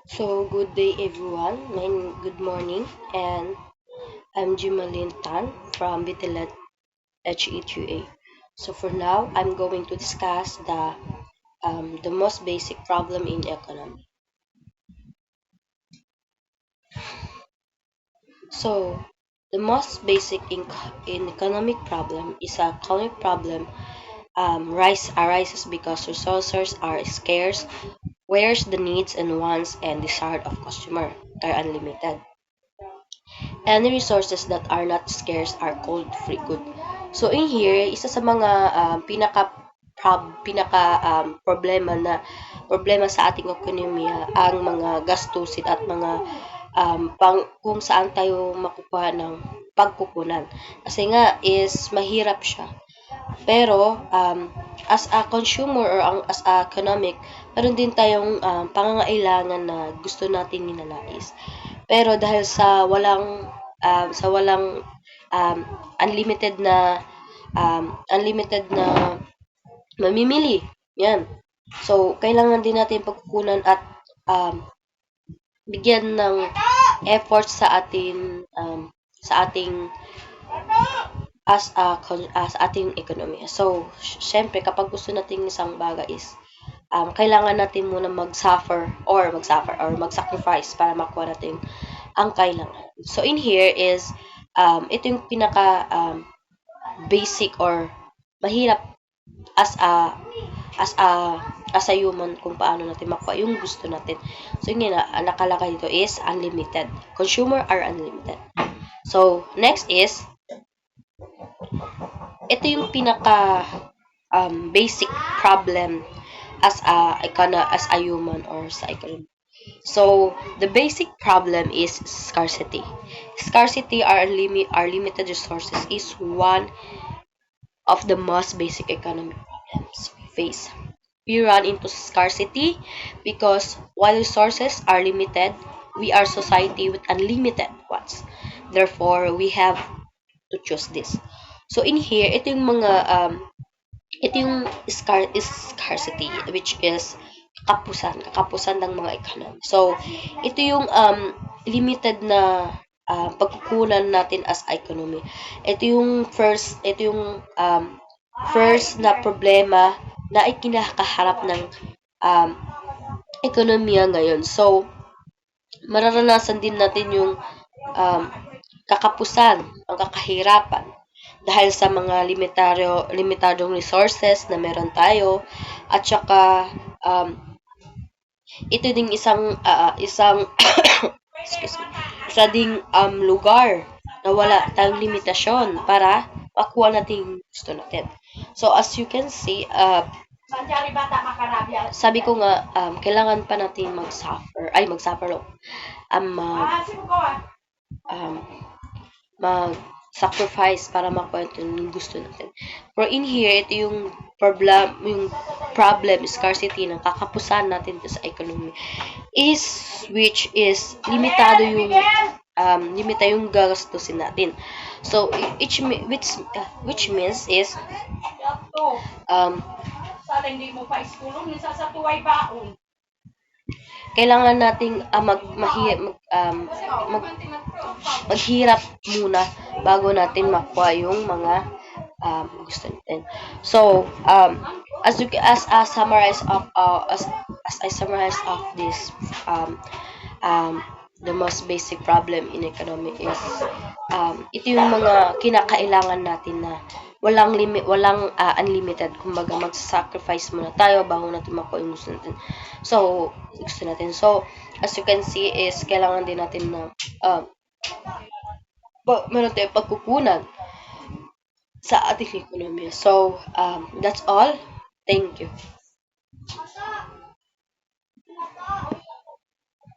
So, good day everyone. Good morning, and I'm Jimalin Tan from Bitilet HE2A. So, for now, I'm going to discuss the most basic problem in economy. So, the most basic in economic problem is a economic problem arises because resources are scarce, whereas the needs and wants and desire of customer are unlimited. Any resources that are not scarce are called free good. So in here, isa sa mga problema sa ating ekonomiya ang mga gastusin at mga kung saan tayo makukuha ng pagkukunan. Kasi nga is mahirap siya. Pero as a consumer or as a economic, meron din tayong pangangailangan na gusto nating ninanais. Pero dahil sa walang um, unlimited na mamimili. Yan. So, kailangan din natin pagkukunan at um, bigyan ng effort sa ating as ating ekonomiya. So, syempre kapag gusto nating isang bagay is kailangan natin muna mag-sacrifice para makuha natin ang kailangan. So, in here is ito yung pinaka basic or mahirap as a as a as a human kung paano natin makuha yung gusto natin. So, yun na nakalagay dito is unlimited. Consumer are unlimited. So, next is ito yung pinaka basic problem as a human or sa economy. So, the basic problem is scarcity. Scarcity are limited resources is one of the most basic economic problems we face. We run into scarcity because while resources are limited, we are society with unlimited ones. Therefore, we have to choose this. So in here, ito yung scarcity which is kakapusan ng mga economy. So ito yung limited na pagkukunan natin as economy. Ito yung first na problema na ay kinakaharap ng um, ekonomiya ngayon. So, mararanasan din natin yung um, ang kakahirapan dahil sa mga limitadong resources na meron tayo at saka ito ding isang excuse me, isa ding lugar na wala tayong limitasyon para makuha natin yung gusto natin. So as you can see, sabi ko nga kailangan pa natin mag-suffer mag um, mag-sacrifice para makuha yung gusto natin. Pero in here, ito yung problem, scarcity ng kakapusan natin sa economy which is limitado yung gagastusin natin. So which means is um, kailangan nating maghirap muna bago natin makuha yung mga gusto natin. So, as I summarize as I summarize of this the most basic problem in economy is ito yung mga kinakailangan natin na walang unlimited. Kumbaga mag-sacrifice muna tayo bago natin makuha yung gusto natin. So, as you can see is kailangan din natin na meron tayong pagkukunan sa ating ekonomiya. So, that's all. Thank you.